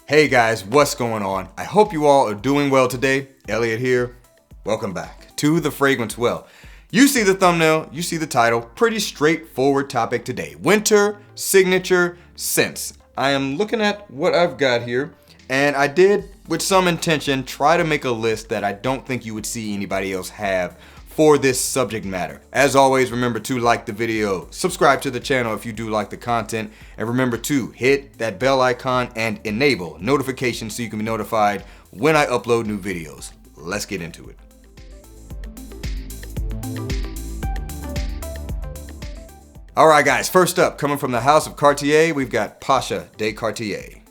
Hey guys, what's going on? I hope you all are doing well today. Elliot here. Welcome back to The Fragrance Well. You see the thumbnail, you see the title. Pretty straightforward topic today. Winter signature scents. I am looking at what I've got here, and I did, with some intention, try to make a list that I don't think you would see anybody else have for this subject matter. As always, remember to like the video, subscribe to the channel if you do like the content, and remember to hit that bell icon and enable notifications so you can be notified when I upload new videos. Let's get into it. All right, guys, first up, coming from the house of Cartier, we've got Pasha de Cartier.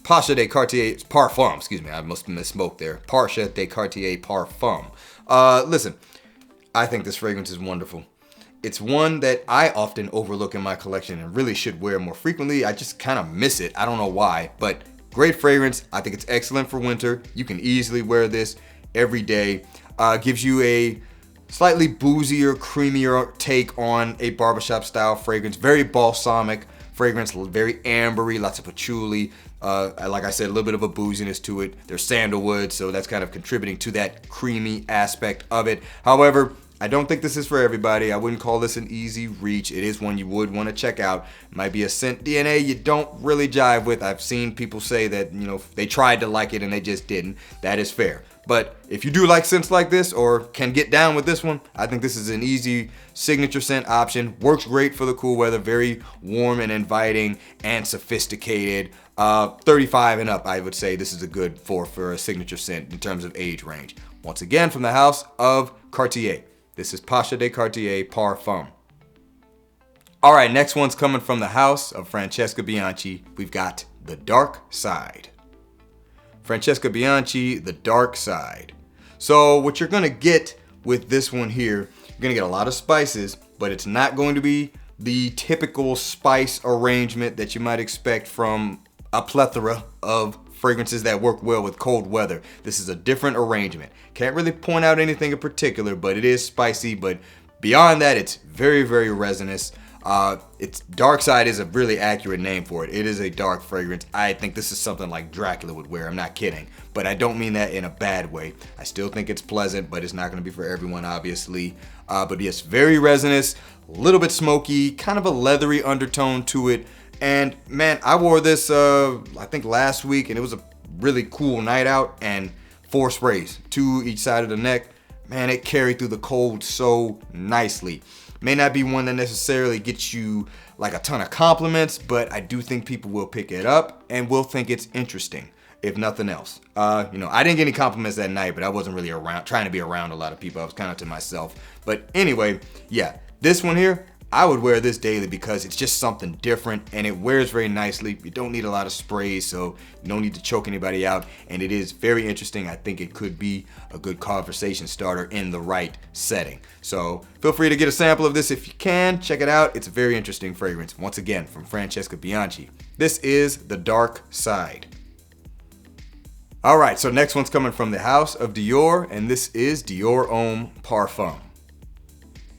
Pasha de Cartier Parfum, excuse me, I must have misspoke there. Pasha de Cartier Parfum. Listen, I think this fragrance is wonderful. It's one that I often overlook in my collection and really should wear more frequently. I just kind of miss it. I don't know why, but great fragrance. I think it's excellent for winter. You can easily wear this every day. Gives you a slightly boozier, creamier take on a barbershop style fragrance. Very balsamic fragrance, very ambery, lots of patchouli. Like I said, a little bit of a booziness to it. There's sandalwood, so that's kind of contributing to that creamy aspect of it. However, I don't think this is for everybody. I wouldn't call this an easy reach. It is one you would want to check out. It might be a scent DNA you don't really jive with. I've seen people say that, they tried to like it and they just didn't. That is fair. But if you do like scents like this or can get down with this one, I think this is an easy signature scent option. Works great for the cool weather. Very warm and inviting and sophisticated. 35 and up, I would say this is a good for a signature scent in terms of age range. Once again, from the house of Cartier. This is Pasha de Cartier Parfum. All right, next one's coming from the house of Francesca Bianchi. We've got The Dark Side. Francesca Bianchi, The Dark Side. So what you're gonna get with this one here, you're gonna get a lot of spices, but it's not going to be the typical spice arrangement that you might expect from a plethora of fragrances that work well with cold weather. This is a different arrangement. Can't really point out anything in particular, but it is spicy. But beyond that, it's very, very resinous. Its dark side is a really accurate name for it. It is a dark fragrance. I think this is something like Dracula would wear. I'm not kidding, but I don't mean that in a bad way. I still think it's pleasant, but it's not going to be for everyone, obviously. But yes, very resinous, a little bit smoky, kind of a leathery undertone to it. And man, I wore this, I think last week, and it was a really cool night out, and 4 sprays, 2 each side of the neck. Man, it carried through the cold so nicely. May not be one that necessarily gets you like a ton of compliments, but I do think people will pick it up and will think it's interesting, if nothing else. I didn't get any compliments that night, but I wasn't really trying to be around a lot of people. I was kind of to myself. But anyway, yeah, this one here, I would wear this daily because it's just something different and it wears very nicely. You don't need a lot of sprays, so you don't need to choke anybody out. And it is very interesting. I think it could be a good conversation starter in the right setting. So feel free to get a sample of this if you can. Check it out. It's a very interesting fragrance. Once again, from Francesca Bianchi. This is The Dark Side. All right, so next one's coming from the house of Dior, and this is Dior Homme Parfum.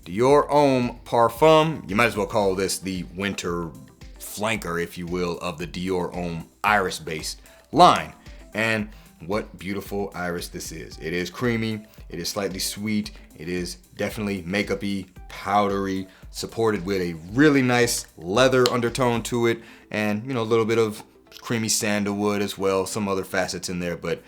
Dior Homme Parfum, you might as well call this the winter flanker, if you will, of the Dior Homme iris-based line. And what beautiful iris this is. It is creamy, it is slightly sweet, it is definitely makeup-y, powdery, supported with a really nice leather undertone to it, and a little bit of creamy sandalwood as well, some other facets in there, but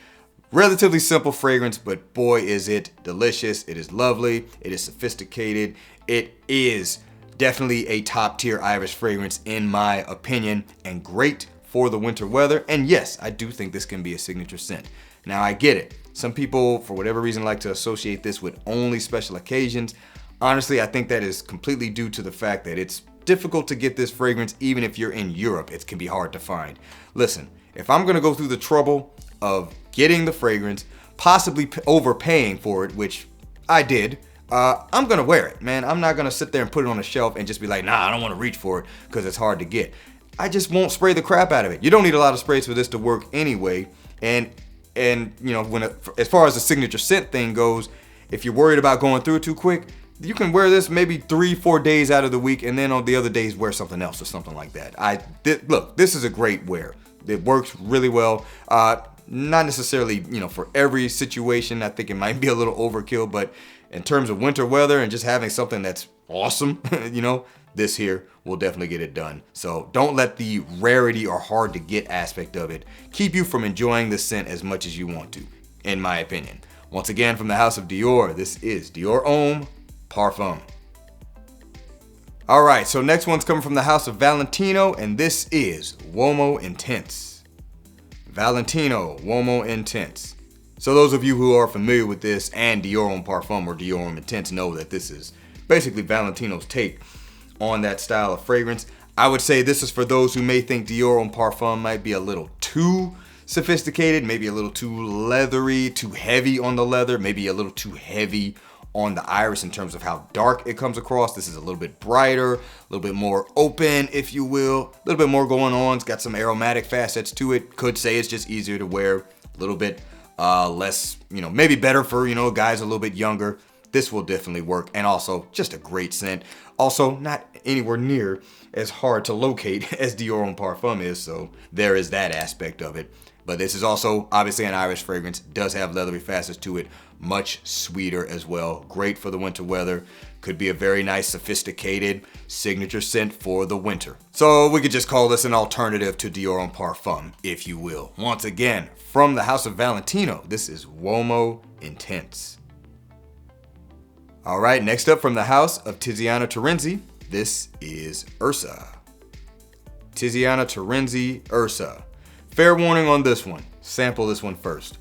relatively simple fragrance, but boy is it delicious. It is lovely. It is sophisticated. It is definitely a top tier iris fragrance in my opinion, and great for the winter weather. And yes, I do think this can be a signature scent. Now I get it. Some people, for whatever reason, like to associate this with only special occasions. Honestly, I think that is completely due to the fact that it's difficult to get this fragrance even if you're in Europe. It can be hard to find. Listen, if I'm gonna go through the trouble of getting the fragrance, possibly overpaying for it, which I did, I'm gonna wear it, man. I'm not gonna sit there and put it on a shelf and just be like, nah, I don't wanna reach for it because it's hard to get. I just won't spray the crap out of it. You don't need a lot of sprays for this to work anyway. And as far as the signature scent thing goes, if you're worried about going through it too quick, you can wear this maybe 3-4 days out of the week, and then on the other days wear something else or something like that. Look, this is a great wear. It works really well. Not necessarily, for every situation. I think it might be a little overkill, but in terms of winter weather and just having something that's awesome, this here will definitely get it done. So don't let the rarity or hard to get aspect of it keep you from enjoying the scent as much as you want to, in my opinion. Once again, from the house of Dior, this is Dior Homme Parfum. All right, so next one's coming from the house of Valentino, and this is Uomo Intense. Valentino Uomo Intense. So those of you who are familiar with this and Dior Homme Parfum or Dior Homme Intense know that this is basically Valentino's take on that style of fragrance. I would say this is for those who may think Dior Homme Parfum might be a little too sophisticated, maybe a little too leathery, too heavy on the leather, maybe a little too heavy on the iris in terms of how dark it comes across. This is a little bit brighter, a little bit more open, if you will, a little bit more going on. It's got some aromatic facets to it. Could say it's just easier to wear, a little bit less, maybe better for, guys a little bit younger. This will definitely work, and also just a great scent. Also, not anywhere near as hard to locate as Dior Homme Parfum is, so there is that aspect of it. But this is also obviously an Irish fragrance, does have leathery facets to it, much sweeter as well. Great for the winter weather. Could be a very nice, sophisticated signature scent for the winter. So we could just call this an alternative to Dior Homme Parfum, if you will. Once again, from the house of Valentino, this is Uomo Intense. All right, next up from the house of Tiziana Terenzi, this is Ursa. Tiziana Terenzi, Ursa. Fair warning on this one. Sample this one first.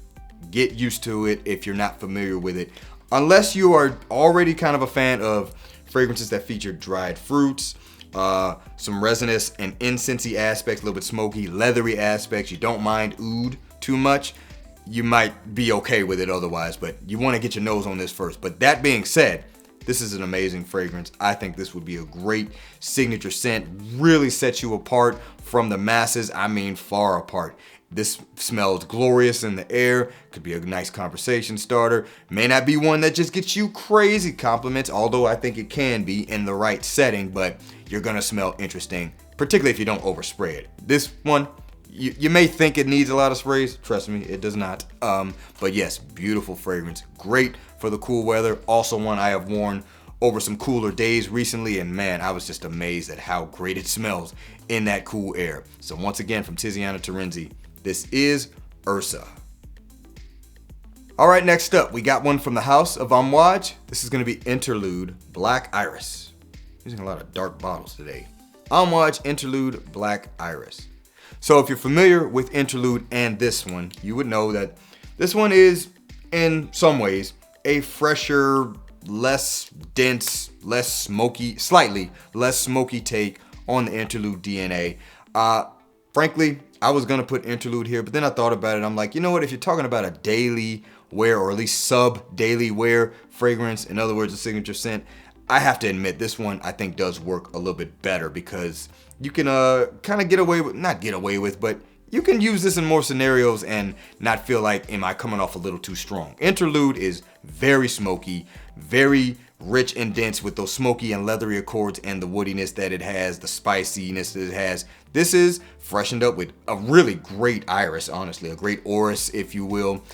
Get used to it if you're not familiar with it. Unless you are already kind of a fan of fragrances that feature dried fruits, some resinous and incensey aspects, a little bit smoky, leathery aspects. You don't mind oud too much. You might be okay with it otherwise, but you want to get your nose on this first. But that being said, this is an amazing fragrance. I think this would be a great signature scent. Really sets you apart from the masses. I mean, far apart. This smells glorious in the air. Could be a nice conversation starter. May not be one that just gets you crazy compliments, although I think it can be in the right setting, but you're gonna smell interesting, particularly if you don't overspray it. This one, you may think it needs a lot of sprays. Trust me, it does not. But yes, beautiful fragrance. Great for the cool weather. Also one I have worn over some cooler days recently, and man, I was just amazed at how great it smells in that cool air. So once again, from Tiziana Terenzi, this is Ursa. All right, next up, we got one from the house of Homme. This is gonna be Interlude Black Iris. Using a lot of dark bottles today. Homme Interlude Black Iris. So if you're familiar with Interlude and this one, you would know that this one is, in some ways, a fresher, less dense, less smoky, slightly less smoky take on the Interlude DNA. Frankly, I was gonna put Interlude here, but then I thought about it. I'm like, you know what? If you're talking about a daily wear, or at least sub-daily wear fragrance, in other words, a signature scent, I have to admit this one I think does work a little bit better because you can kind of not get away with, but you can use this in more scenarios and not feel like, am I coming off a little too strong? Interlude is very smoky, very rich and dense with those smoky and leathery accords and the woodiness that it has, the spiciness that it has. This is freshened up with a really great iris, honestly, a great orris, if you will.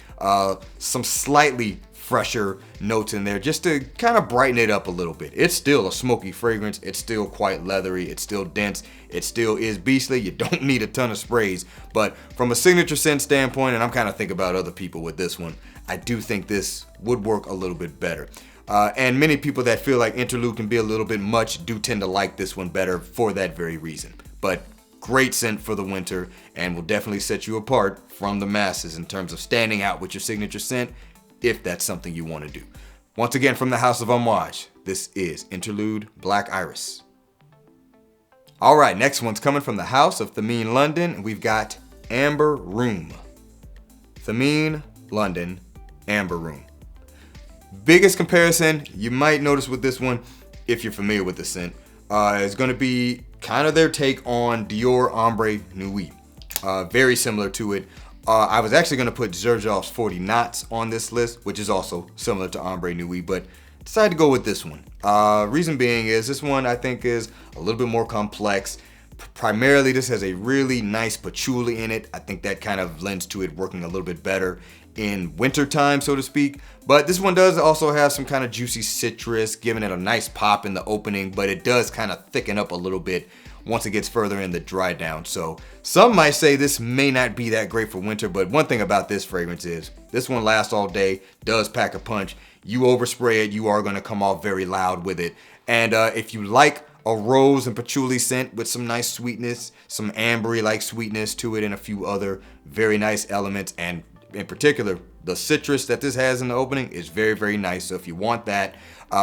Some slightly fresher notes in there just to kind of brighten it up a little bit. It's still a smoky fragrance. It's still quite leathery. It's still dense. It still is beastly. You don't need a ton of sprays. But from a signature scent standpoint, and I'm kind of thinking about other people with this one, I do think this would work a little bit better. And many people that feel like Interlude can be a little bit much do tend to like this one better for that very reason. But great scent for the winter and will definitely set you apart from the masses in terms of standing out with your signature scent, if that's something you want to do. Once again, from the house of Homme, this is Interlude Black Iris. All right, next one's coming from the house of Thameen London, and we've got Amber Room. Thameen London, Amber Room. Biggest comparison you might notice with this one, if you're familiar with the scent, is going to be kind of their take on Dior Ombre Nuit. Very similar to it. I was actually going to put Xerjoff's 40 Knots on this list, which is also similar to Ombre Nuit, but decided to go with this one. Reason being is this one I think is a little bit more complex, Primarily, this has a really nice patchouli in it. I think that kind of lends to it working a little bit better in winter time, so to speak. But this one does also have some kind of juicy citrus, giving it a nice pop in the opening, but it does kind of thicken up a little bit once it gets further in the dry down. So some might say this may not be that great for winter, but one thing about this fragrance is this one lasts all day, does pack a punch. You overspray it, you are going to come off very loud with it. And if you like a rose and patchouli scent with some nice sweetness, some ambery-like sweetness to it, and a few other very nice elements, and in particular, the citrus that this has in the opening is very, very nice. So if you want that,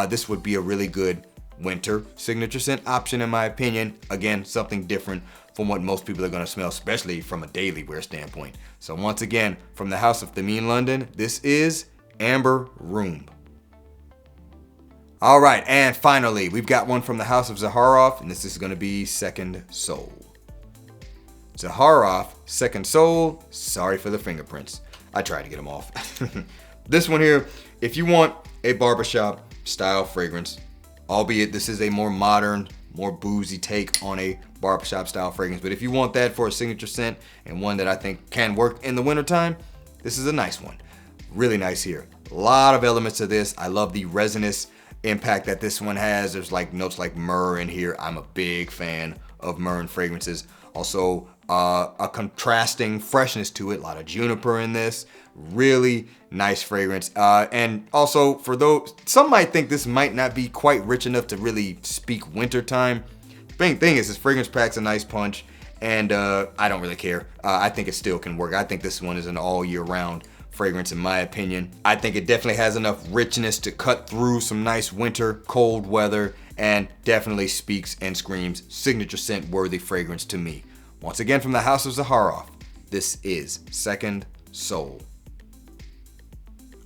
this would be a really good winter signature scent option, in my opinion. Again, something different from what most people are going to smell, especially from a daily wear standpoint. So once again, from the House of Thyme London, this is Amber Room. All right, and finally, we've got one from the House of Zaharoff, and this is going to be Second Soul. Zaharoff, Second Soul, sorry for the fingerprints. I tried to get them off. This one here, if you want a barbershop style fragrance, albeit this is a more modern, more boozy take on a barbershop style fragrance, but if you want that for a signature scent and one that I think can work in the wintertime, this is a nice one. Really nice here. A lot of elements to this. I love the resinous impact that this one has. There's like notes like myrrh in here. I'm a big fan of myrrh in fragrances. Also, a contrasting freshness to it. A lot of juniper in this. Really nice fragrance. And also, for those, some might think this might not be quite rich enough to really speak wintertime. Thing is, this fragrance packs a nice punch, and I don't really care. I think it still can work. I think this one is an all year round fragrance, in my opinion. I think it definitely has enough richness to cut through some nice winter cold weather, and definitely speaks and screams signature scent worthy fragrance to me. Once again, from the House of Zaharoff, this is Second Soul.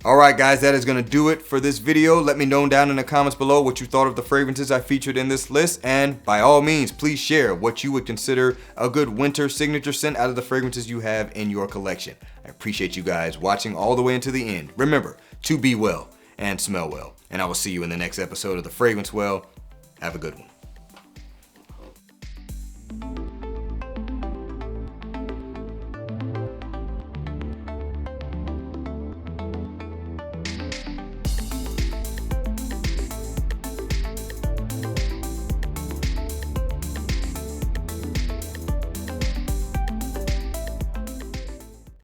All right, guys, that is going to do it for this video. Let me know down in the comments below what you thought of the fragrances I featured in this list. And by all means, please share what you would consider a good winter signature scent out of the fragrances you have in your collection. I appreciate you guys watching all the way into the end. Remember to be well and smell well. And I will see you in the next episode of The Fragrance Well. Have a good one.